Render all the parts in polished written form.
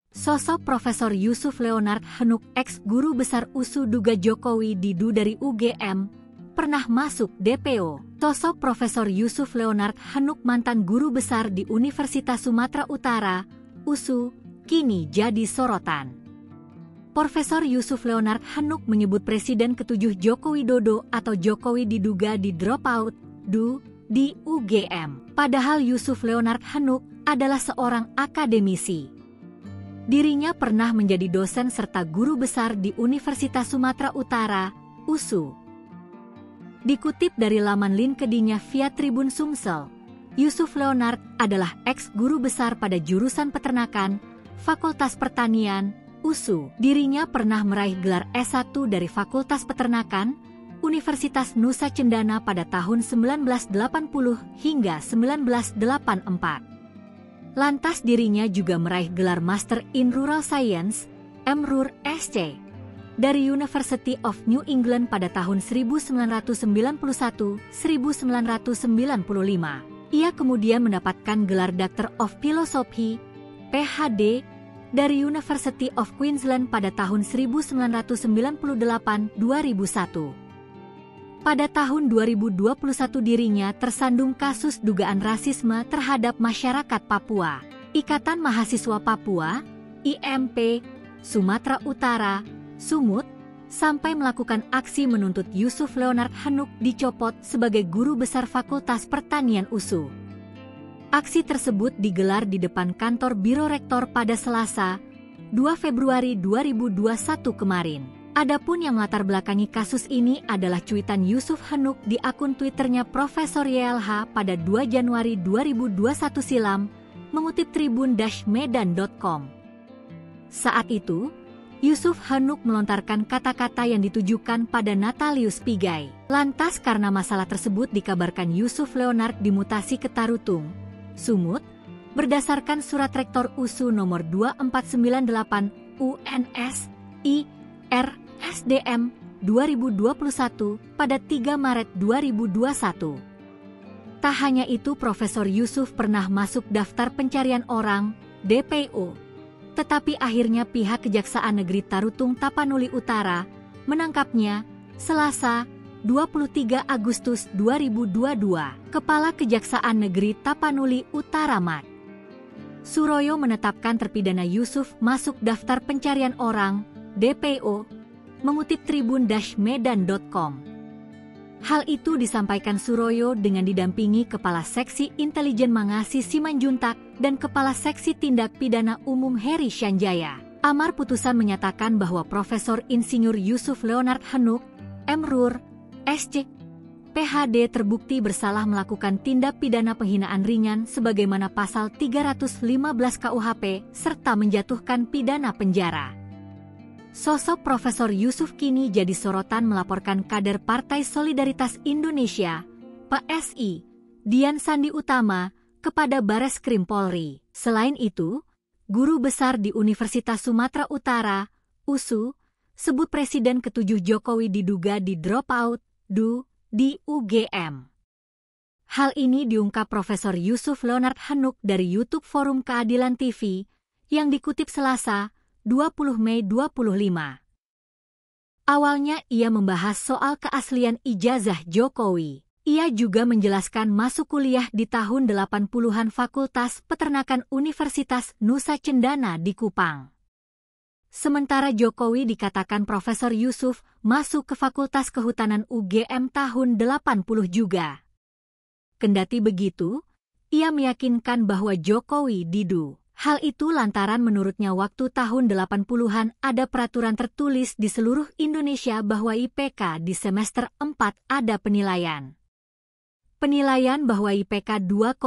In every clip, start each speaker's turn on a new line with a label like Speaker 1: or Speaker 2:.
Speaker 1: Sosok Profesor Yusuf Leonard Hanuk, ex-guru besar USU duga Jokowi Didu dari UGM, pernah masuk DPO. Sosok Profesor Yusuf Leonard Hanuk, mantan guru besar di Universitas Sumatera Utara, USU, kini jadi sorotan. Profesor Yusuf Leonard Hanuk menyebut Presiden ke-7 Joko Widodo atau Jokowi diduga di drop out di UGM. Padahal Yusuf Leonard Hanuk adalah seorang akademisi. Dirinya pernah menjadi dosen serta guru besar di Universitas Sumatera Utara, USU. Dikutip dari laman LinkedIn-nya via Tribun Sumsel, Yusuf Leonard adalah ex-guru besar pada jurusan peternakan, Fakultas Pertanian, USU. Dirinya pernah meraih gelar S1 dari Fakultas Peternakan, Universitas Nusa Cendana pada tahun 1980 hingga 1984. Lantas dirinya juga meraih gelar Master in Rural Science, MRUR-SC, dari University of New England pada tahun 1991-1995. Ia kemudian mendapatkan gelar Doctor of Philosophy, PhD, dari University of Queensland pada tahun 1998-2001. Pada tahun 2021 dirinya tersandung kasus dugaan rasisme terhadap masyarakat Papua. Ikatan Mahasiswa Papua, IMP, Sumatera Utara, Sumut, sampai melakukan aksi menuntut Yusuf Leonard Hanuk dicopot sebagai guru besar Fakultas Pertanian USU. Aksi tersebut digelar di depan kantor Biro Rektor pada Selasa, 2 Februari 2021 kemarin. Adapun yang melatar belakangi kasus ini adalah cuitan Yusuf Hanuk di akun Twitternya Profesor YLH pada 2 Januari 2021 silam, mengutip tribun-medan.com. Saat itu, Yusuf Hanuk melontarkan kata-kata yang ditujukan pada Natalius Pigai. Lantas karena masalah tersebut dikabarkan Yusuf Leonard dimutasi ke Tarutung, Sumut, berdasarkan Surat Rektor USU nomor 2498 UNS SDM 2021 pada 3 Maret 2021. Tak hanya itu, Profesor Yusuf pernah masuk daftar pencarian orang, DPO. Tetapi akhirnya pihak Kejaksaan Negeri Tarutung Tapanuli Utara menangkapnya Selasa, 23 Agustus 2022. Kepala Kejaksaan Negeri Tapanuli Utara Mat Suroyo menetapkan terpidana Yusuf masuk daftar pencarian orang, DPO, mengutip tribun-medan.com. Hal itu disampaikan Suroyo dengan didampingi Kepala Seksi Intelijen Mangasi Simanjuntak dan Kepala Seksi Tindak Pidana Umum Heri Syanjaya. Amar putusan menyatakan bahwa Profesor Insinyur Yusuf Leonard Hanuk, MRUR, SC, PhD terbukti bersalah melakukan tindak pidana penghinaan ringan sebagaimana pasal 315 KUHP serta menjatuhkan pidana penjara. Sosok Profesor Yusuf kini jadi sorotan melaporkan kader Partai Solidaritas Indonesia, PSI, Dian Sandi Utama, kepada Bareskrim Polri. Selain itu, guru besar di Universitas Sumatera Utara, USU, sebut Presiden ke-7 Jokowi diduga di drop out di UGM. Hal ini diungkap Profesor Yusuf Leonard Hanuk dari YouTube Forum Keadilan TV, yang dikutip Selasa, 20 Mei 2025. Awalnya ia membahas soal keaslian ijazah Jokowi. Ia juga menjelaskan masuk kuliah di tahun 80-an Fakultas Peternakan Universitas Nusa Cendana di Kupang. Sementara Jokowi dikatakan Profesor Yusuf masuk ke Fakultas Kehutanan UGM tahun 80 juga. Kendati begitu, ia meyakinkan bahwa Jokowi didu. Hal itu lantaran menurutnya waktu tahun 80-an ada peraturan tertulis di seluruh Indonesia bahwa IPK di semester 4 ada penilaian. Penilaian bahwa IPK 2,5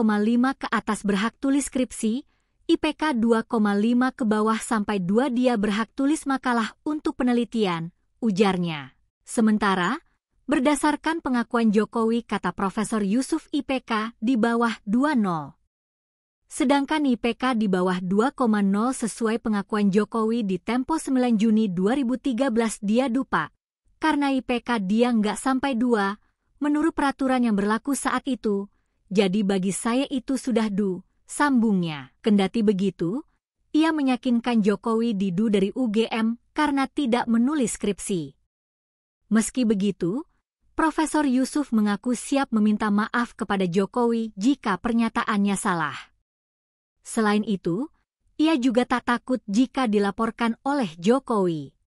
Speaker 1: ke atas berhak tulis skripsi, IPK 2,5 ke bawah sampai 2 dia berhak tulis makalah untuk penelitian, ujarnya. Sementara, berdasarkan pengakuan Jokowi kata Profesor Yusuf IPK di bawah 2,0. Sedangkan IPK di bawah 2,0 sesuai pengakuan Jokowi di Tempo 9 Juni 2013 dia dupa. Karena IPK dia nggak sampai 2, menurut peraturan yang berlaku saat itu, jadi bagi saya itu sudah sambungnya. Kendati begitu, ia meyakinkan Jokowi didu dari UGM karena tidak menulis skripsi. Meski begitu, Profesor Yusuf mengaku siap meminta maaf kepada Jokowi jika pernyataannya salah. Selain itu, ia juga tak takut jika dilaporkan oleh Jokowi.